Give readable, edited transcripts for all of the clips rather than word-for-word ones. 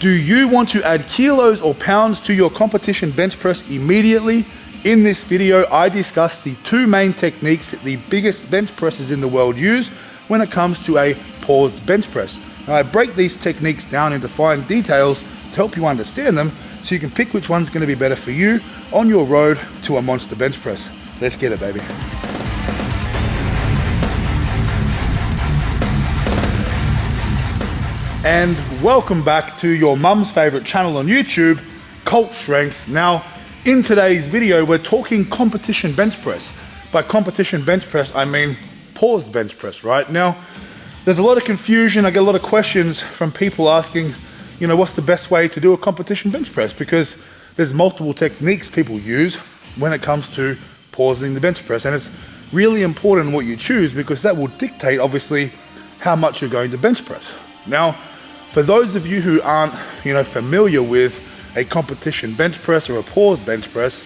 Do you want to add kilos or pounds to your competition bench press immediately? In this video, I discuss the two main techniques that the biggest bench presses in the world use when it comes to a paused bench press. Now, I break these techniques down into fine details to help you understand them so you can pick which one's going to be better for you on your road to a monster bench press. Let's get it, baby. And welcome back to your mum's favorite channel on YouTube, Cult Strength. Now, in today's video, we're talking competition bench press. By competition bench press, I mean paused bench press, right? Now, there's a lot of confusion. I get a lot of questions from people asking, what's the best way to do a competition bench press? Because there's multiple techniques people use when it comes to pausing the bench press. And it's really important what you choose because that will dictate, obviously, how much you're going to bench press. Now, for those of you who aren't, familiar with a competition bench press or a paused bench press,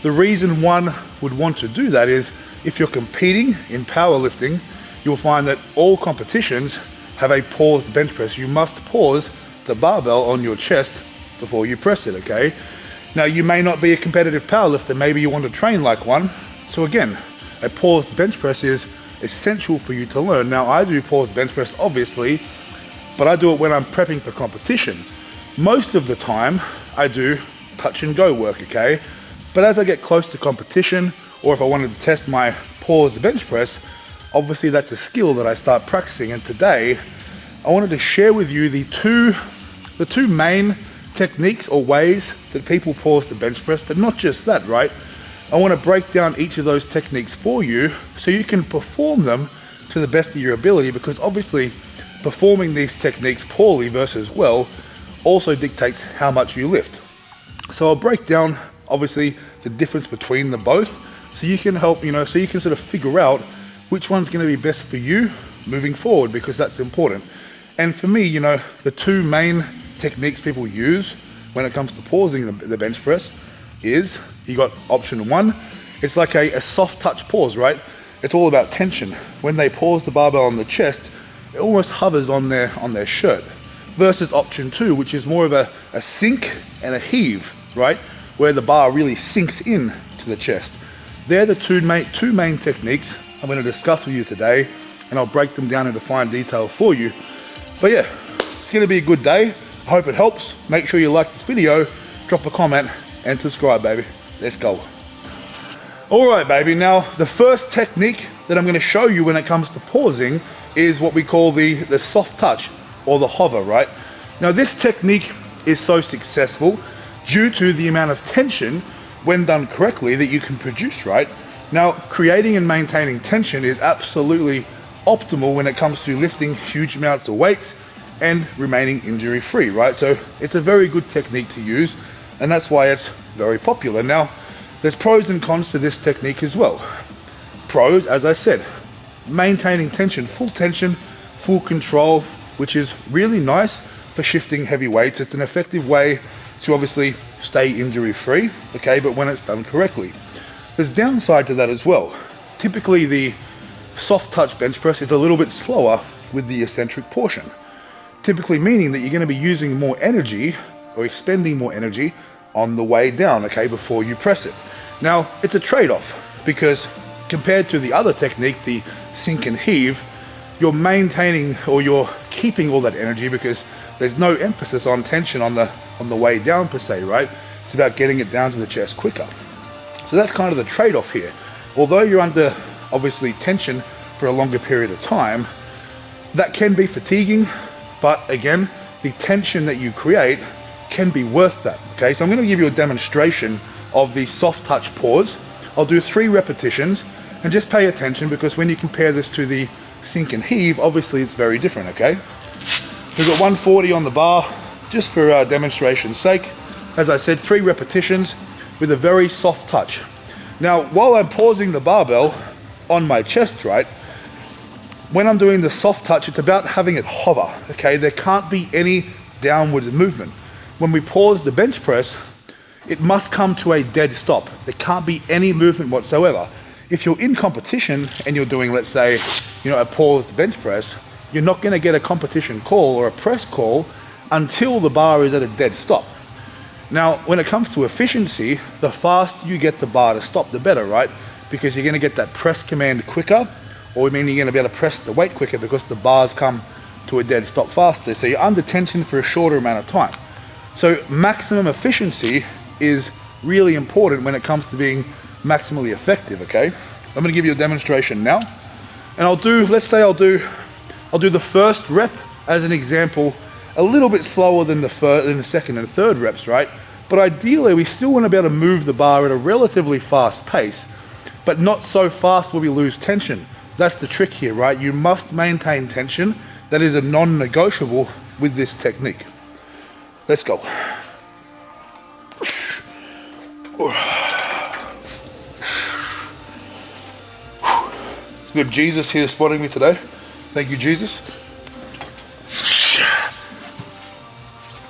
the reason one would want to do that is if you're competing in powerlifting, you'll find that all competitions have a paused bench press. You must pause the barbell on your chest before you press it, okay? Now, you may not be a competitive powerlifter. Maybe you want to train like one. So again, a paused bench press is essential for you to learn. Now, I do paused bench press, obviously, but I do it when I'm prepping for competition. Most of the time, I do touch and go work, okay? But as I get close to competition, or if I wanted to test my paused bench press, obviously that's a skill that I start practicing. And today, I wanted to share with you the two main techniques or ways that people pause the bench press, but not just that, right? I want to break down each of those techniques for you so you can perform them to the best of your ability, because obviously performing these techniques poorly versus well also dictates how much you lift. So I'll break down obviously the difference between the both so you can help, so you can sort of figure out which one's going to be best for you moving forward, because that's important. And for me, the two main techniques people use when it comes to pausing the bench press is, you got option one, it's like a soft touch pause, right? It's all about tension. When they pause the barbell on the chest, it almost hovers on their shirt, versus option two, which is more of a sink and a heave, right? Where the bar really sinks in to the chest. They're the two main techniques I'm going to discuss with you today, and I'll break them down into fine detail for you. But yeah, it's going to be a good day. I hope it helps. Make sure you like this video, drop a comment, and subscribe, baby. Let's go. All right, baby. Now, the first technique that I'm going to show you when it comes to pausing is what we call the soft touch or the hover, right? Now, this technique is so successful due to the amount of tension when done correctly that you can produce, right? Now, creating and maintaining tension is absolutely optimal when it comes to lifting huge amounts of weights and remaining injury free, right? So it's a very good technique to use, and that's why it's very popular. Now, there's pros and cons to this technique as well. Pros, as I said, maintaining tension, full control, which is really nice for shifting heavy weights. It's an effective way to obviously stay injury free, okay, but when it's done correctly. There's downside to that as well. Typically the soft touch bench press is a little bit slower with the eccentric portion, typically meaning that you're going to be using more energy or expending more energy on the way down, okay, before you press it. Now, it's a trade-off, because compared to the other technique, the sink and heave, you're maintaining or you're keeping all that energy because there's no emphasis on tension on the way down per se, right? It's about getting it down to the chest quicker. So that's kind of the trade-off here. Although you're under obviously tension for a longer period of time, that can be fatiguing, but again, the tension that you create can be worth that, okay? So I'm going to give you a demonstration of the soft touch pause. I'll do 3 repetitions, and just pay attention, because when you compare this to the sink and heave, obviously it's very different, okay? We've got 140 on the bar, just for demonstration's sake. As I said, 3 repetitions with a very soft touch. Now, while I'm pausing the barbell on my chest, right, when I'm doing the soft touch, it's about having it hover, okay? There can't be any downward movement. When we pause the bench press, it must come to a dead stop. There can't be any movement whatsoever. If you're in competition and you're doing, let's say, a paused bench press, you're not going to get a competition call or a press call until the bar is at a dead stop. Now, when it comes to efficiency, the faster you get the bar to stop, the better, right? Because you're going to get that press command quicker, or meaning you're going to be able to press the weight quicker because the bars come to a dead stop faster. So you're under tension for a shorter amount of time. So maximum efficiency is really important when it comes to being maximally effective, okay? I'm going to give you a demonstration now. And let's say I'll do the first rep as an example, a little bit slower than the second and third reps, right? But ideally, we still want to be able to move the bar at a relatively fast pace, but not so fast where we lose tension. That's the trick here, right? You must maintain tension. That is a non-negotiable with this technique. Let's go. Good Jesus here spotting me today. Thank you, Jesus.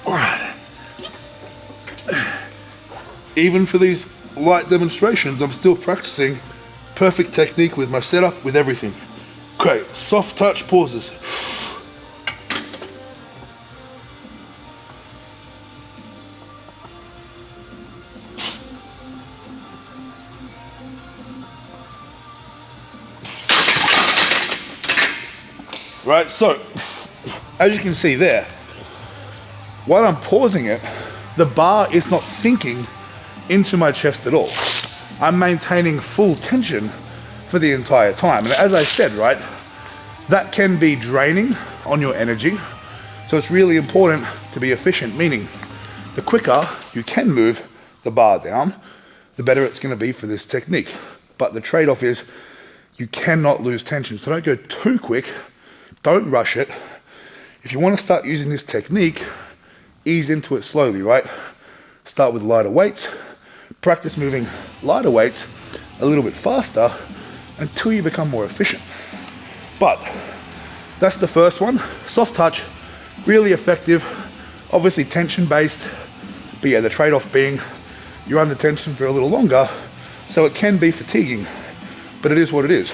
All right. Even for these light demonstrations, I'm still practicing perfect technique with my setup, with everything. Okay, soft touch pauses. Right, so as you can see there, while I'm pausing it, the bar is not sinking into my chest at all. I'm maintaining full tension for the entire time. And as I said, right, that can be draining on your energy. So it's really important to be efficient, meaning the quicker you can move the bar down, the better it's going to be for this technique. But the trade-off is you cannot lose tension. So don't go too quick. Don't rush it. If you want to start using this technique, ease into it slowly, right? Start with lighter weights. Practice moving lighter weights a little bit faster until you become more efficient. But that's the first one. Soft touch, really effective. Obviously tension based, but yeah, the trade-off being you're under tension for a little longer, so it can be fatiguing, but it is what it is.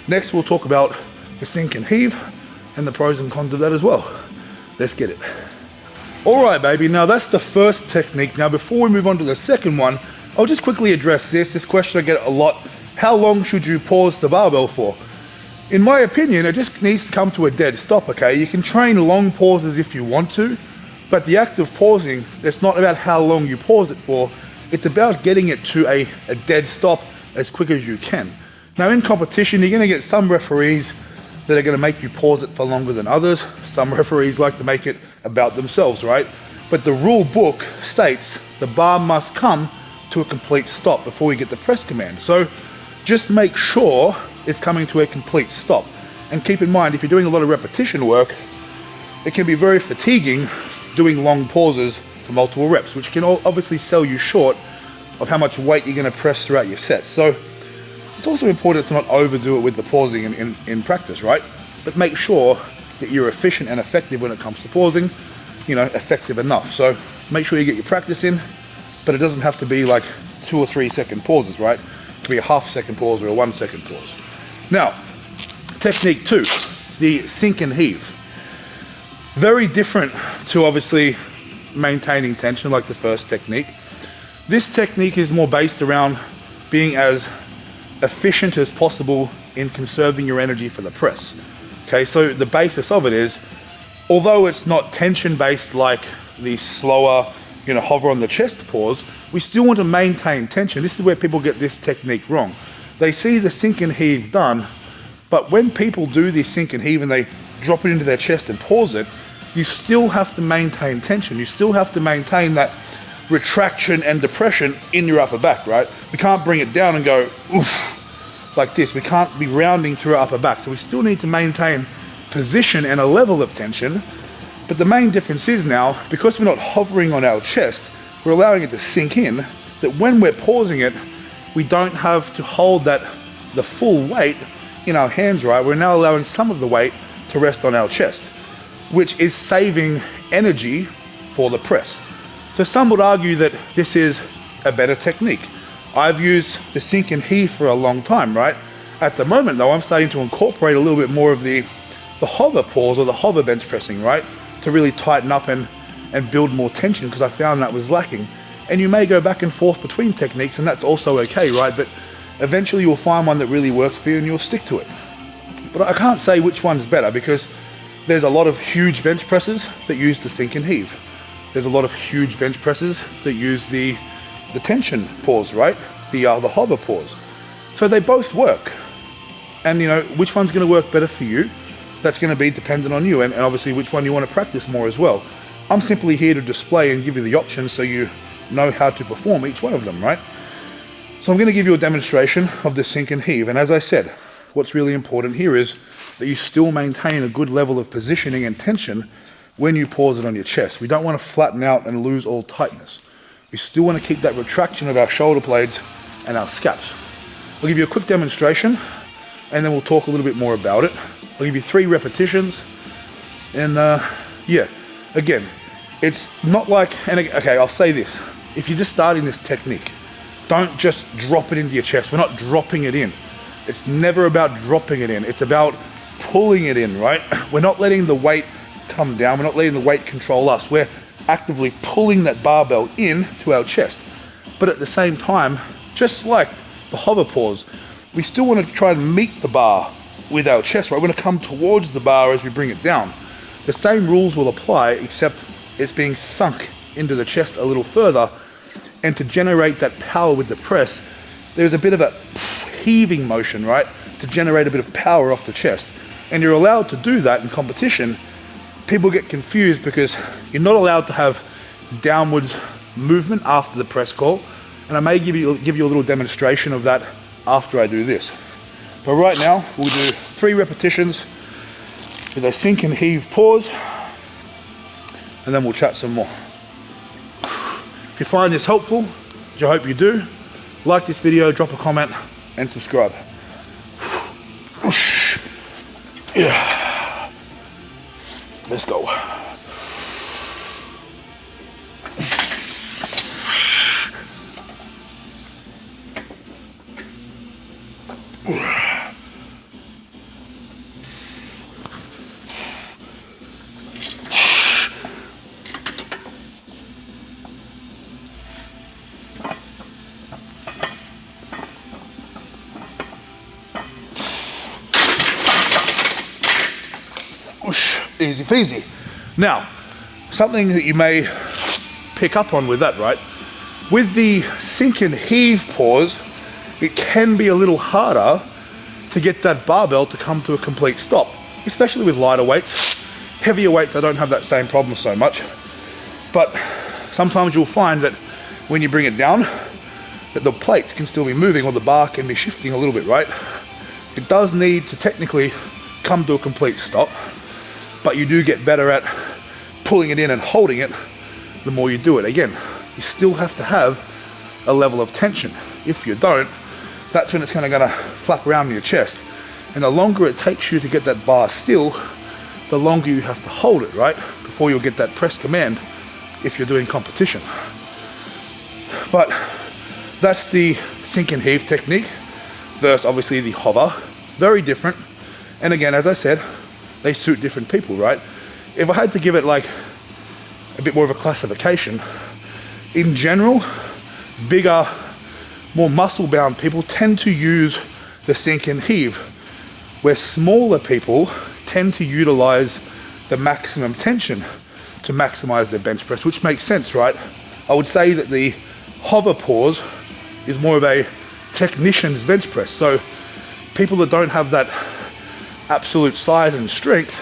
Next, we'll talk about the sink and heave and the pros and cons of that as well. Let's get it. All right, baby, now that's the first technique. Now, before we move on to the second one, I'll just quickly address this question I get a lot. How long should you pause the barbell for? In my opinion, it just needs to come to a dead stop, okay? You can train long pauses if you want to, but the act of pausing, it's not about how long you pause it for, it's about getting it to a dead stop as quick as you can. Now, in competition, you're gonna get some referees that are gonna make you pause it for longer than others. Some referees like to make it about themselves, right? But the rule book states the bar must come to a complete stop before you get the press command. So just make sure it's coming to a complete stop. And keep in mind, if you're doing a lot of repetition work, it can be very fatiguing doing long pauses for multiple reps, which can obviously sell you short of how much weight you're gonna press throughout your sets. So it's also important to not overdo it with the pausing in practice, right? But make sure that you're efficient and effective when it comes to pausing, you know, effective enough. So make sure you get your practice in, but it doesn't have to be like 2 or 3 second pauses, right? It could be a half-second pause or a 1 second pause. Now, technique 2, the sink and heave. Very different to obviously maintaining tension like the first technique. This technique is more based around being as efficient as possible in conserving your energy for the press. Okay, so the basis of it is, although it's not tension based like the slower, you know, hover on the chest pause, we still want to maintain tension. This is where people get this technique wrong. They see the sink and heave done, but when people do this sink and heave and they drop it into their chest and pause it, you still have to maintain tension. You still have to maintain that retraction and depression in your upper back, right? We can't bring it down and go, oof, like this. We can't be rounding through our upper back. So we still need to maintain position and a level of tension. But the main difference is now, because we're not hovering on our chest, we're allowing it to sink in, that when we're pausing it, we don't have to hold the full weight in our hands, right? We're now allowing some of the weight to rest on our chest, which is saving energy for the press. So some would argue that this is a better technique. I've used the sink and heave for a long time, right? At the moment though, I'm starting to incorporate a little bit more of the hover pause or the hover bench pressing, right? to really tighten up and build more tension, because I found that was lacking. And you may go back and forth between techniques, and that's also okay, right? But eventually you'll find one that really works for you and you'll stick to it. But I can't say which one's better, because there's a lot of huge bench presses that use the sink and heave. There's a lot of huge bench presses that use the tension pause, right? The hover pause. So they both work. And you know, which one's gonna work better for you? That's gonna be dependent on you, and obviously which one you wanna practice more as well. I'm simply here to display and give you the options so you know how to perform each one of them, right? So I'm gonna give you a demonstration of the sink and heave. And as I said, what's really important here is that you still maintain a good level of positioning and tension when you pause it on your chest. We don't want to flatten out and lose all tightness. We still want to keep that retraction of our shoulder blades and our scaps. I'll give you a quick demonstration and then we'll talk a little bit more about it. I'll give you 3 repetitions, and yeah, again, it's not like, and okay, I'll say this, if you're just starting this technique, don't just drop it into your chest. We're not dropping it in. It's never about dropping it in. It's about pulling it in, right? We're not letting the weight come down. We're not letting the weight control us. We're actively pulling that barbell in to our chest. But at the same time, just like the hover pause, we still want to try and meet the bar with our chest, right? We want to come towards the bar as we bring it down. The same rules will apply, except it's being sunk into the chest a little further. And to generate that power with the press, there's a bit of a heaving motion, right? To generate a bit of power off the chest. And you're allowed to do that in competition. People get confused because you're not allowed to have downwards movement after the press call. And I may give you a little demonstration of that after I do this. But right now, we'll do 3 repetitions with a sink and heave pause, and then we'll chat some more. If you find this helpful, which I hope you do, like this video, drop a comment, and subscribe. Yeah. Let's go. Easy peasy. Now, something that you may pick up on with that, right? With the sink and heave pause, it can be a little harder to get that barbell to come to a complete stop, especially with lighter weights. Heavier weights, I don't have that same problem so much. But sometimes you'll find that when you bring it down, that the plates can still be moving or the bar can be shifting a little bit, right? It does need to technically come to a complete stop, but you do get better at pulling it in and holding it the more you do it. Again, you still have to have a level of tension. If you don't, that's when it's gonna flap around in your chest. And the longer it takes you to get that bar still, the longer you have to hold it, right? Before you'll get that press command if you're doing competition. But that's the sink and heave technique versus obviously the hover. Very different. And again, as I said, they suit different people, right? If I had to give it like a bit more of a classification, in general, bigger, more muscle-bound people tend to use the sink and heave, where smaller people tend to utilize the maximum tension to maximize their bench press, which makes sense, right? I would say that the hover pause is more of a technician's bench press. So people that don't have that absolute size and strength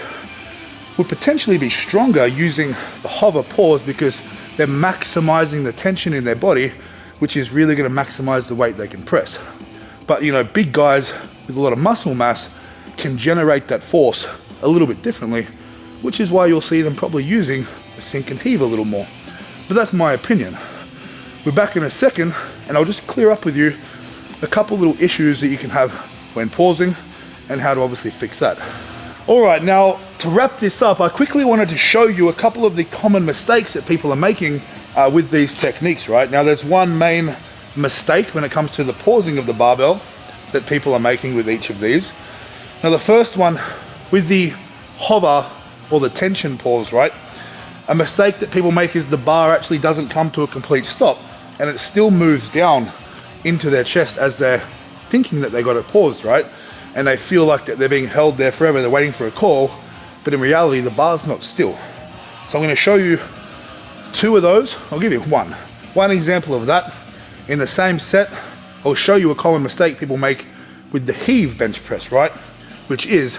would potentially be stronger using the hover pause because they're maximizing the tension in their body, which is really going to maximize the weight they can press. But you know, big guys with a lot of muscle mass can generate that force a little bit differently, which is why you'll see them probably using the sink and heave a little more. But that's my opinion. We're back in a second, and I'll just clear up with you a couple little issues that you can have when pausing and how to obviously fix that. All right, now to wrap this up, I quickly wanted to show you a couple of the common mistakes that people are making with these techniques, right? Now there's one main mistake when it comes to the pausing of the barbell that people are making with each of these. Now the first one with the hover or the tension pause, right? A mistake that people make is the bar actually doesn't come to a complete stop and it still moves down into their chest as they're thinking that they got it paused, right? And they feel like that they're being held there forever, they're waiting for a call, but in reality, the bar's not still. So I'm gonna show you 2 of those. I'll give you one example of that. In the same set, I'll show you a common mistake people make with the heave bench press, right? Which is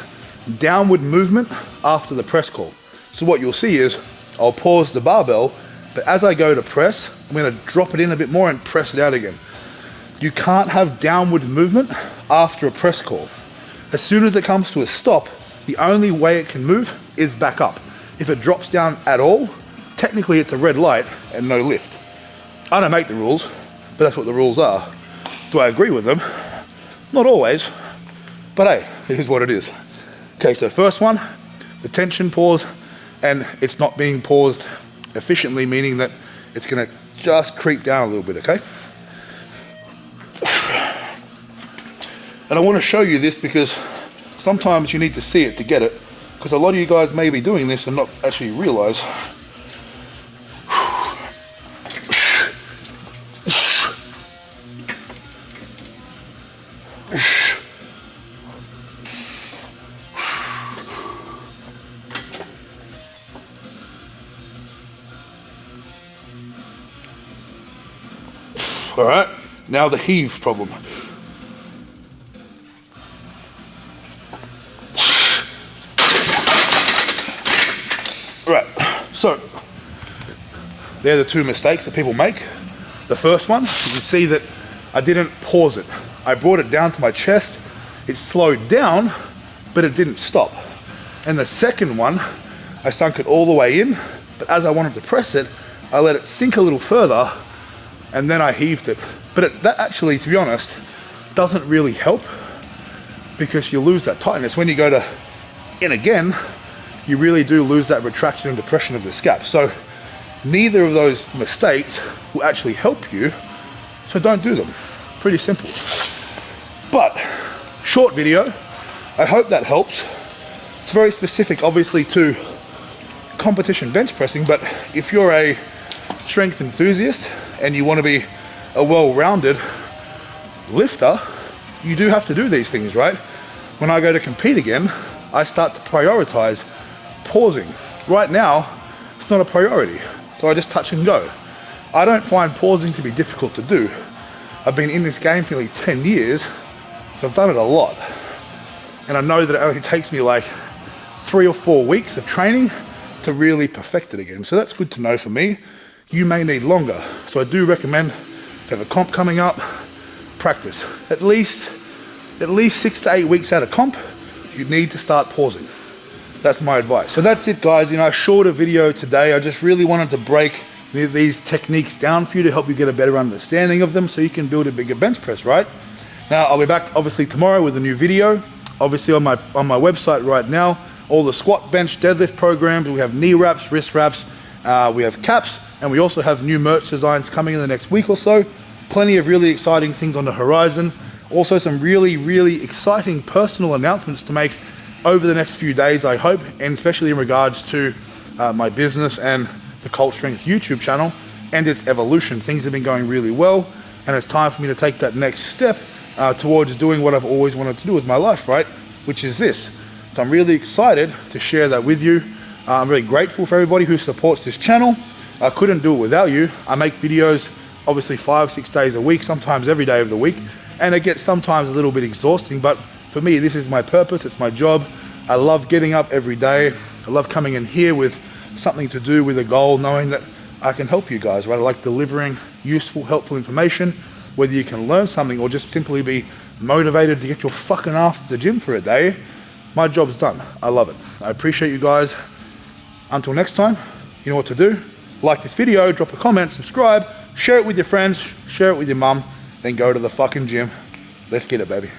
downward movement after the press call. So what you'll see is, I'll pause the barbell, but as I go to press, I'm gonna drop it in a bit more and press it out again. You can't have downward movement after a press call. As soon as it comes to a stop, the only way it can move is back up. If it drops down at all, technically it's a red light and no lift. I don't make the rules, but that's what the rules are. Do I agree with them? Not always, but hey, it is what it is. Okay, so first one, the tension pause, and it's not being paused efficiently, meaning that it's gonna just creep down a little bit, okay? And I wanna show you this because sometimes you need to see it to get it, because a lot of you guys may be doing this and not actually realize. All right, now the heave problem. Right, so they're the 2 mistakes that people make. The first one, you can see that I didn't pause it. I brought it down to my chest, it slowed down, but it didn't stop. And the second one, I sunk it all the way in, but as I wanted to press it, I let it sink a little further, and then I heaved it. But that actually, to be honest, doesn't really help because you lose that tightness. When you go to in again, you really do lose that retraction and depression of the scap. So neither of those mistakes will actually help you, so don't do them. Pretty simple. But short video, I hope that helps. It's very specific, obviously, to competition bench pressing, but if you're a strength enthusiast and you want to be a well-rounded lifter, you do have to do these things, right? When I go to compete again, I start to prioritize pausing. Right now, it's not a priority, so I just touch and go. I don't find pausing to be difficult to do. I've been in this game for nearly 10 years, so I've done it a lot. And I know that it only takes me like 3 or 4 weeks of training to really perfect it again. So that's good to know for me. You may need longer. So I do recommend, if you have a comp coming up, practice. At least 6 to 8 weeks out of comp, you need to start pausing. That's my advice. So that's it, guys. You know, a shorter video today. I just really wanted to break these techniques down for you to help you get a better understanding of them so you can build a bigger bench press, right? Now, I'll be back obviously tomorrow with a new video. Obviously on my website right now, all the squat, bench, deadlift programs. We have knee wraps, wrist wraps, we have caps, and we also have new merch designs coming in the next week or so. Plenty of really exciting things on the horizon. Also some really, really exciting personal announcements to make over the next few days, I hope, and especially in regards to my business and the Cult Strength YouTube channel and its evolution. Things have been going really well, and it's time for me to take that next step towards doing what I've always wanted to do with my life, right? Which is this. So I'm really excited to share that with you. I'm really grateful for everybody who supports this channel. I couldn't do it without you. I make videos obviously 5-6 days a week, sometimes every day of the week, and it gets sometimes a little bit exhausting, but for me, this is my purpose, it's my job. I love getting up every day. I love coming in here with something to do, with a goal, knowing that I can help you guys, right? I like delivering useful, helpful information, whether you can learn something or just simply be motivated to get your fucking ass to the gym for a day. My job's done. I love it. I appreciate you guys. Until next time, you know what to do. Like this video, drop a comment, subscribe, share it with your friends, share it with your mum, then go to the fucking gym. Let's get it, baby.